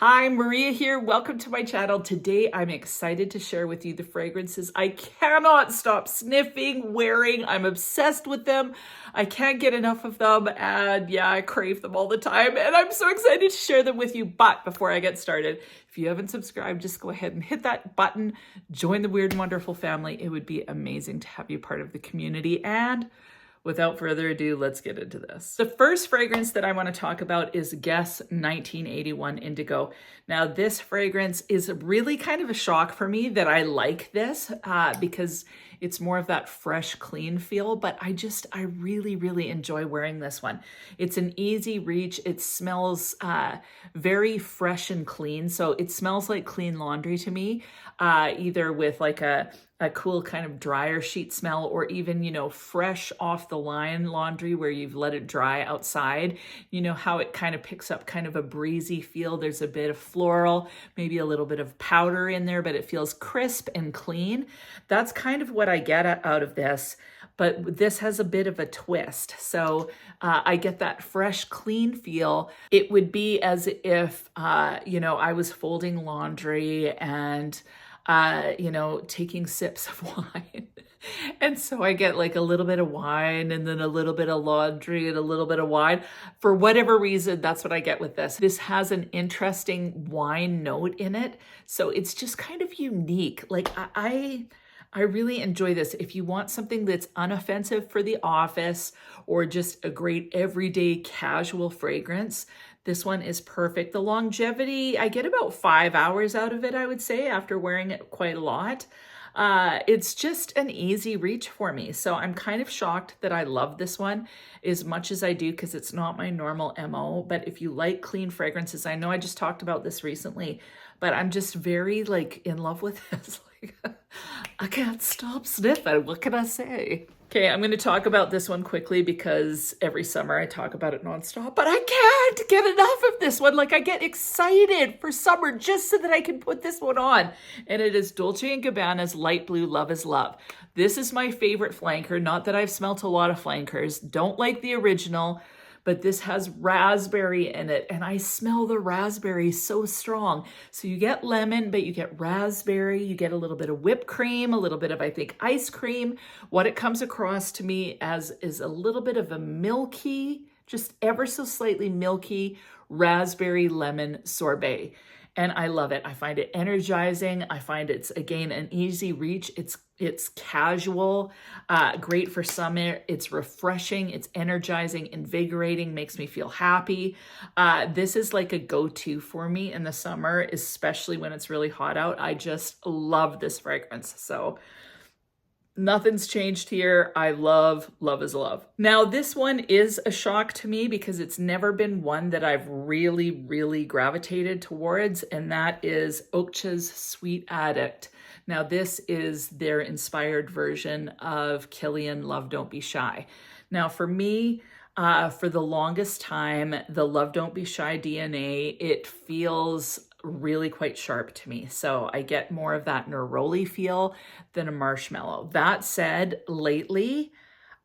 Hi, Maria here. Welcome to my channel. Today, I'm excited to share with you the fragrances I cannot stop sniffing, wearing. I'm obsessed with them. I can't get enough of them. And yeah, I crave them all the time. And I'm so excited to share them with you. But before I get started, if you haven't subscribed, just go ahead and hit that button. Join the Weird and Wonderful family. It would be amazing to have you part of the community. And without further ado, let's get into this. The first fragrance that I want to talk about is Guess 1981 Indigo. Now, this fragrance is really kind of a shock for me that I like this because it's more of that fresh, clean feel, but I really, really enjoy wearing this one. It's an easy reach. It smells very fresh and clean. So it smells like clean laundry to me, either with like a cool kind of dryer sheet smell, or even, you know, fresh off the line laundry where you've let it dry outside. You know how it kind of picks up kind of a breezy feel. There's a bit of floral, maybe a little bit of powder in there, but it feels crisp and clean. That's kind of what I get out of this. But this has a bit of a twist. So I get that fresh, clean feel. It would be as if, you know, I was folding laundry and you know, taking sips of wine. And so I get like a little bit of wine and then a little bit of laundry and a little bit of wine. For whatever reason, that's what I get with this. This has an interesting wine note in it. So it's just kind of unique. Like I really enjoy this. If you want something that's unoffensive for the office or just a great everyday casual fragrance, this one is perfect. The longevity, I get about 5 hours out of it, I would say, after wearing it quite a lot. It's just an easy reach for me. So I'm kind of shocked that I love this one as much as I do because it's not my normal MO. But if you like clean fragrances, I know I just talked about this recently, but I'm just very like in love with this. I can't stop sniffing. What can I say? Okay, I'm going to talk about this one quickly because every summer I talk about it nonstop, but I can't get enough of this one. Like I get excited for summer just so that I can put this one on. And it is Dolce & Gabbana's Light Blue Love is Love. This is my favorite flanker. Not that I've smelt a lot of flankers. Don't like the original, but this has raspberry in it, and I smell the raspberry so strong. So you get lemon, but you get raspberry, you get a little bit of whipped cream, a little bit of, I think, ice cream. What it comes across to me as is a little bit of a milky, just ever so slightly milky raspberry lemon sorbet. And I love it. I find it energizing. I find it's, again, an easy reach. It's casual, great for summer. It's refreshing. It's energizing, invigorating, makes me feel happy. This is like a go-to for me in the summer, especially when it's really hot out. I just love this fragrance. So nothing's changed here. I love is love. Now, this one is a shock to me because it's never been one that I've really, really gravitated towards, and that is OAKCHA's Sweet Addict. Now, this is their inspired version of Kilian Love Don't Be Shy. Now, for me, for the longest time, the Love Don't Be Shy DNA, it feels really quite sharp to me. So I get more of that neroli feel than a marshmallow. That said, lately,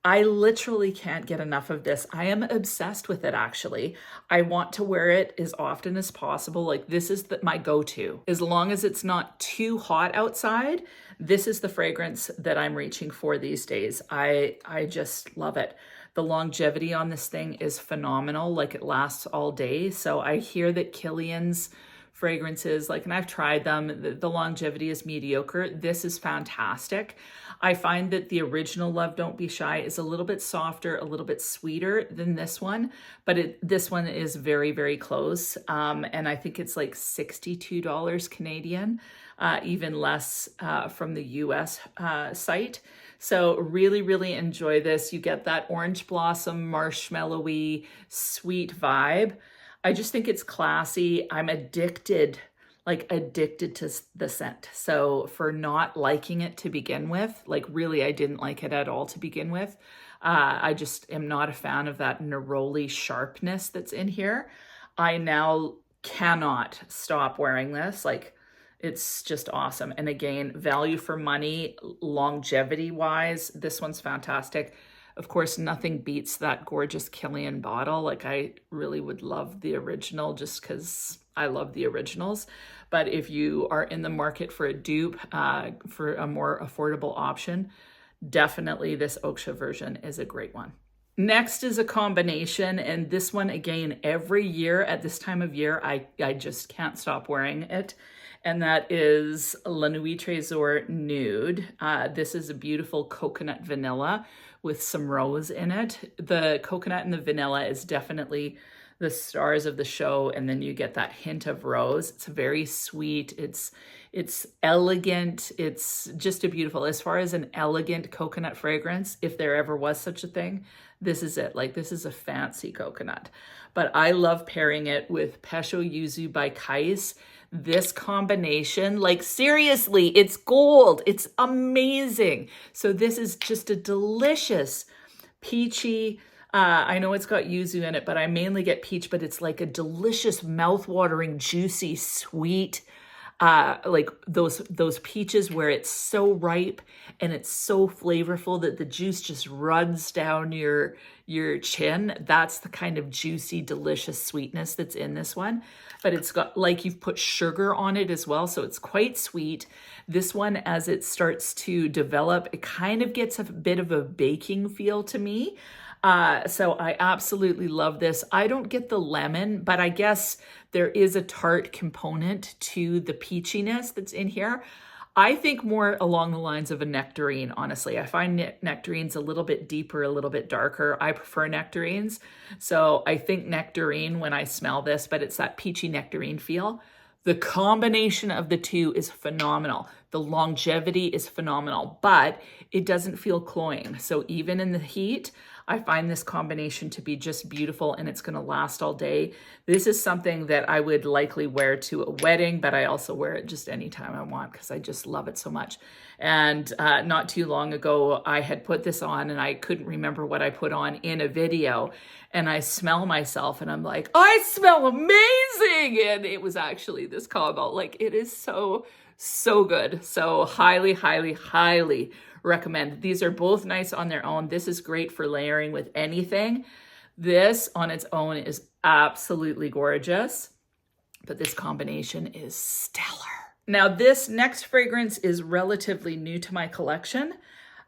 I literally can't get enough of this. I am obsessed with it, actually. I want to wear it as often as possible. Like, this is my go-to. As long as it's not too hot outside, this is the fragrance that I'm reaching for these days. I just love it. The longevity on this thing is phenomenal. Like, it lasts all day. So I hear that Kilian's fragrances, like, and I've tried them, the longevity is mediocre. This is fantastic. I find that the original Love Don't Be Shy is a little bit softer, a little bit sweeter than this one, but this one is very, very close. And I think it's like $62 Canadian, even less from the US site. So really, really enjoy this. You get that orange blossom, marshmallowy, sweet vibe. I just think it's classy. I'm addicted to the scent. So for not liking it to begin with, like really, I didn't like it at all to begin with. I just am not a fan of that neroli sharpness that's in here. I now cannot stop wearing this. Like, it's just awesome. And again, value for money, longevity wise, this one's fantastic. Of course, nothing beats that gorgeous Killian bottle. Like, I really would love the original just because I love the originals. But if you are in the market for a dupe, for a more affordable option, definitely this OAKCHA version is a great one. Next is a combination, and this one, again, every year at this time of year, I just can't stop wearing it. And that is La Nuit TRESOR Nude. This is a beautiful coconut vanilla with some rose in it. The coconut and the vanilla is definitely the stars of the show, and then you get that hint of rose. It's very sweet. It's elegant. It's just a beautiful, as far as an elegant coconut fragrance, if there ever was such a thing, this is it. Like, this is a fancy coconut. But I love pairing it with PECHE YUZU by KYSE. This combination, like, seriously, it's gold. It's amazing. So this is just a delicious peachy, I know it's got yuzu in it, but I mainly get peach, but it's like a delicious, mouth-watering, juicy, sweet, like those peaches where it's so ripe and it's so flavorful that the juice just runs down your chin. That's the kind of juicy, delicious sweetness that's in this one. But it's got, like, you've put sugar on it as well, so it's quite sweet. This one, as it starts to develop, it kind of gets a bit of a baking feel to me. So I absolutely love this. I don't get the lemon, but I guess there is a tart component to the peachiness that's in here. I think more along the lines of a nectarine, honestly. I find nectarines a little bit deeper, a little bit darker. I prefer nectarines. So I think nectarine when I smell this, but it's that peachy nectarine feel. The combination of the two is phenomenal. The longevity is phenomenal, but it doesn't feel cloying. So even in the heat, I find this combination to be just beautiful, and it's going to last all day. This is something that I would likely wear to a wedding, but I also wear it just anytime I want because I just love it so much. And not too long ago, I had put this on and I couldn't remember what I put on in a video, and I smell myself and I'm like, I smell amazing. And it was actually this combo. Like, it is so, so good. So highly, highly, highly recommend. These are both nice on their own. This is great for layering with anything. This on its own is absolutely gorgeous, but this combination is stellar. Now, this next fragrance is relatively new to my collection.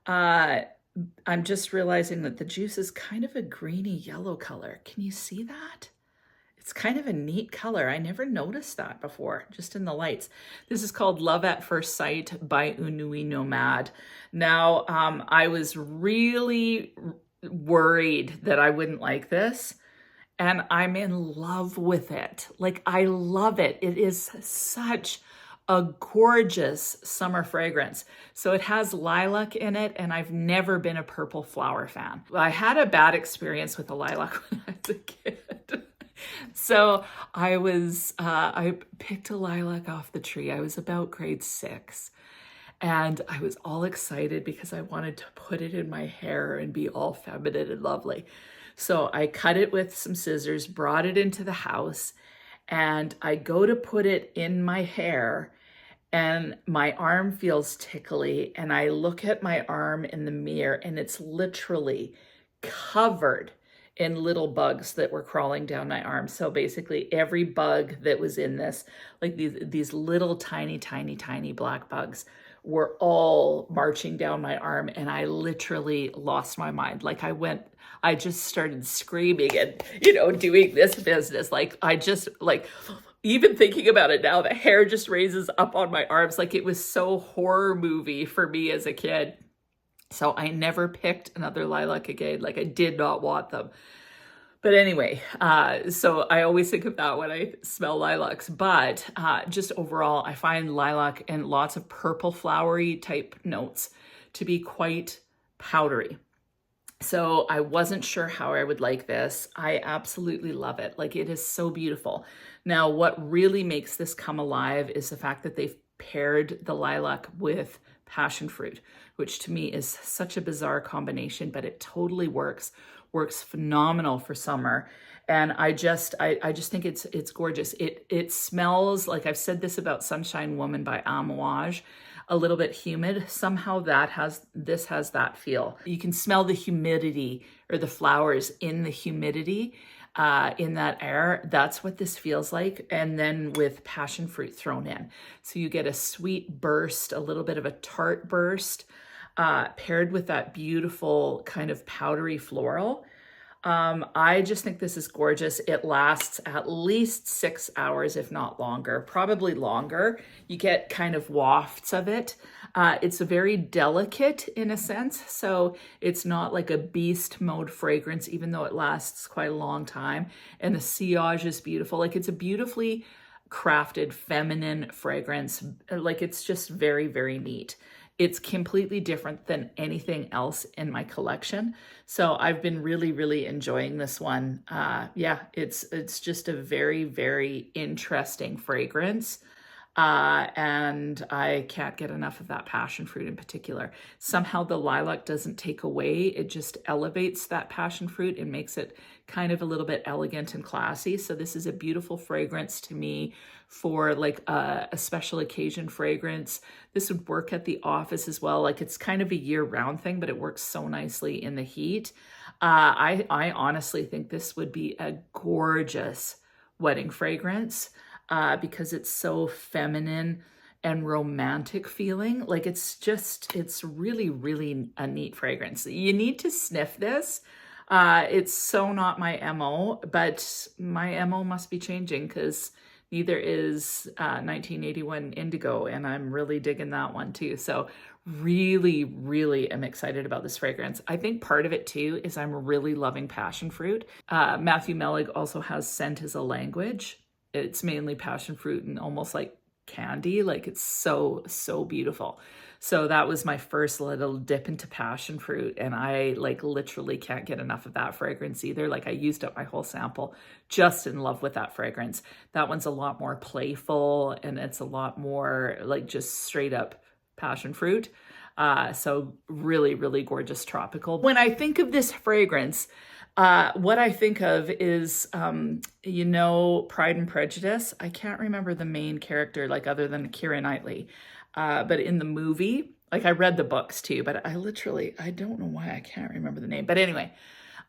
I'm just realizing that the juice is kind of a greeny yellow color. Can you see that? It's kind of a neat color. I never noticed that before, just in the lights. This is called Love at First Sight by NOMADE. Now, I was really worried that I wouldn't like this, and I'm in love with it. Like, I love it. It is such a gorgeous summer fragrance. So it has lilac in it, and I've never been a purple flower fan. I had a bad experience with the lilac when I was a kid. So I picked a lilac off the tree. I was about grade 6, and I was all excited because I wanted to put it in my hair and be all feminine and lovely. So I cut it with some scissors, brought it into the house, and I go to put it in my hair, and my arm feels tickly, and I look at my arm in the mirror, and it's literally covered in little bugs that were crawling down my arm. So basically every bug that was in this, like these little tiny, tiny, tiny black bugs, were all marching down my arm, and I literally lost my mind. Like, I just started screaming and, doing this business. Like, even thinking about it now, the hair just raises up on my arms. Like, it was so horror movie for me as a kid. So I never picked another lilac again. Like, I did not want them. But anyway, so I always think of that when I smell lilacs. But just overall, I find lilac and lots of purple flowery type notes to be quite powdery. So I wasn't sure how I would like this. I absolutely love it. Like, it is so beautiful. Now, what really makes this come alive is the fact that they've paired the lilac with passion fruit, which to me is such a bizarre combination, but it totally works phenomenal for summer. And I just think it's gorgeous. It smells like, I've said this about Sunshine Woman by Amouage. a little bit humid. Somehow this has that feel. You can smell the humidity or the flowers in the humidity in that air. That's what this feels like. And then with passion fruit thrown in. So you get a sweet burst, a little bit of a tart burst, paired with that beautiful kind of powdery floral. I just think this is gorgeous. It lasts at least 6 hours, if not longer, probably longer. You get kind of wafts of it. It's very delicate in a sense. So it's not like a beast mode fragrance, even though it lasts quite a long time. And the sillage is beautiful. Like it's a beautifully crafted feminine fragrance. Like it's just very, very neat. It's completely different than anything else in my collection. So I've been really, really enjoying this one. Yeah, it's just a very, very interesting fragrance. And I can't get enough of that passion fruit in particular. Somehow the lilac doesn't take away, it just elevates that passion fruit and makes it kind of a little bit elegant and classy. So this is a beautiful fragrance to me for like a special occasion fragrance. This would work at the office as well. Like it's kind of a year-round thing, but it works so nicely in the heat. I honestly think this would be a gorgeous wedding fragrance. Because it's so feminine and romantic feeling. Like it's really, really a neat fragrance. You need to sniff this. It's so not my MO, but my MO must be changing because neither is 1981 Indigo, and I'm really digging that one too. So really, really am excited about this fragrance. I think part of it too is I'm really loving passion fruit. Matthew MELEG also has Scent as a Language. It's mainly passion fruit and almost like candy. Like it's so, so beautiful. So that was my first little dip into passion fruit. And I like literally can't get enough of that fragrance either. Like I used up my whole sample, just in love with that fragrance. That one's a lot more playful and it's a lot more like just straight up passion fruit. So really, really gorgeous tropical. When I think of this fragrance, what I think of is, you know, Pride and Prejudice. I can't remember the main character, like other than Keira Knightley. But in the movie, like I read the books too, but I don't know why I can't remember the name. But anyway,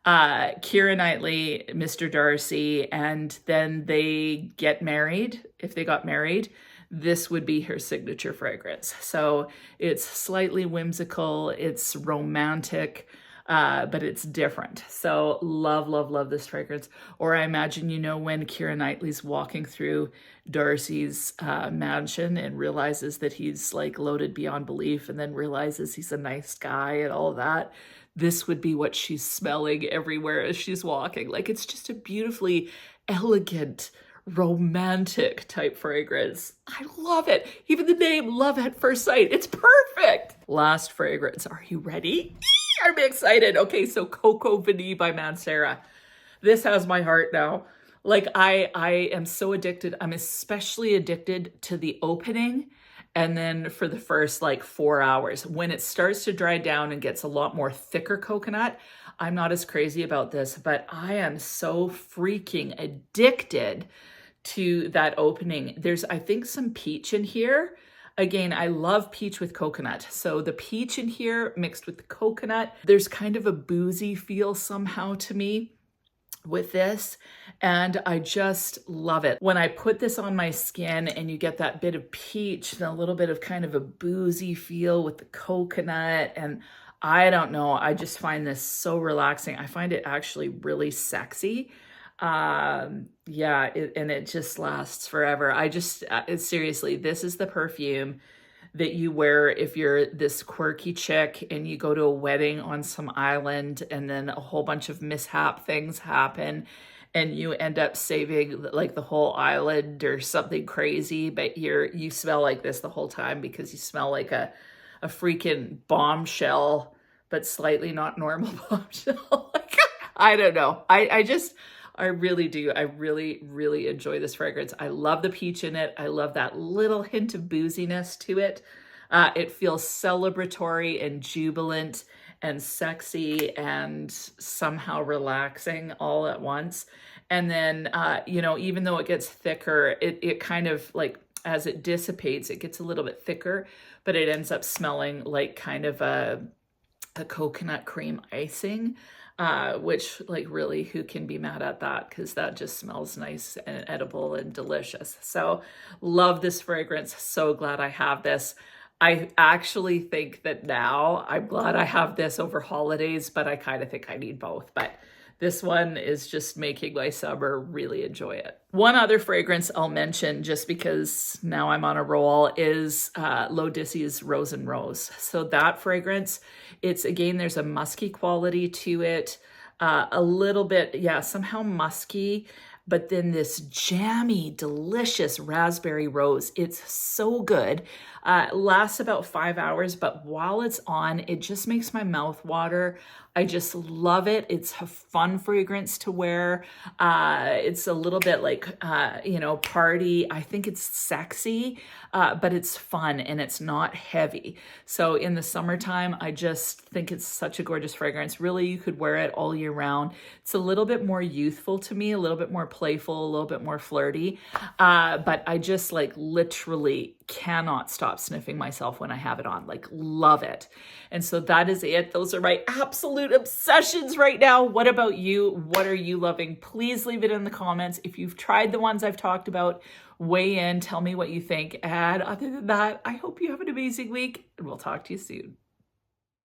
Keira Knightley, Mr. Darcy, and then they get married. If they got married, this would be her signature fragrance. So it's slightly whimsical, it's romantic, but it's different. So love, love, love this fragrance. Or I imagine, you know, when Keira Knightley's walking through Darcy's mansion and realizes that he's like loaded beyond belief and then realizes he's a nice guy and all that, this would be what she's smelling everywhere as she's walking. Like it's just a beautifully elegant, romantic type fragrance. I love it. Even the name, Love at First Sight, it's perfect. Last fragrance, are you ready? I'm excited. Okay, so Coco Vanille by MANCERA. This has my heart now. Like I am so addicted. I'm especially addicted to the opening and then for the first like 4 hours. When it starts to dry down and gets a lot more thicker coconut, I'm not as crazy about this, but I am so freaking addicted to that opening. There's, I think, some peach in here. Again, I love peach with coconut. So the peach in here mixed with the coconut, there's kind of a boozy feel somehow to me with this, and I just love it. When I put this on my skin and you get that bit of peach and a little bit of kind of a boozy feel with the coconut, and I don't know, I just find this so relaxing. I find it actually really sexy. Yeah, and it just lasts forever. I just, seriously, this is the perfume that you wear if you're this quirky chick and you go to a wedding on some island and then a whole bunch of mishap things happen and you end up saving like the whole island or something crazy, but you smell like this the whole time because you smell like a freaking bombshell, but slightly not normal bombshell. I don't know. I really do. I really, really enjoy this fragrance. I love the peach in it. I love that little hint of booziness to it. It feels celebratory and jubilant and sexy and somehow relaxing all at once. And then, you know, even though it gets thicker, it kind of like, as it dissipates, it gets a little bit thicker, but it ends up smelling like kind of a coconut cream icing, which like really, who can be mad at that? Because that just smells nice and edible and delicious. So love this fragrance. So glad I have this. I actually think that now I'm glad I have this over holidays, but I kind of think I need both. But this one is just making my summer. Really enjoy it. One other fragrance I'll mention, just because now I'm on a roll, is L'Odysseus Rose and Rose. So that fragrance, it's, again, there's a musky quality to it, a little bit, yeah, somehow musky, but then this jammy, delicious raspberry rose. It's so good. Lasts about 5 hours, but while it's on, it just makes my mouth water. I just love it. It's a fun fragrance to wear. It's a little bit like, you know, party. I think it's sexy, but it's fun and it's not heavy. So in the summertime, I just think it's such a gorgeous fragrance. Really, you could wear it all year round. It's a little bit more youthful to me, a little bit more playful, a little bit more flirty. But I just like literally cannot stop sniffing myself when I have it on. Like, love it. And so that is it. Those are my absolute obsessions right now. What about you? What are you loving? Please leave it in the comments. If you've tried the ones I've talked about, weigh in, tell me what you think. And other than that, I hope you have an amazing week, and we'll talk to you soon.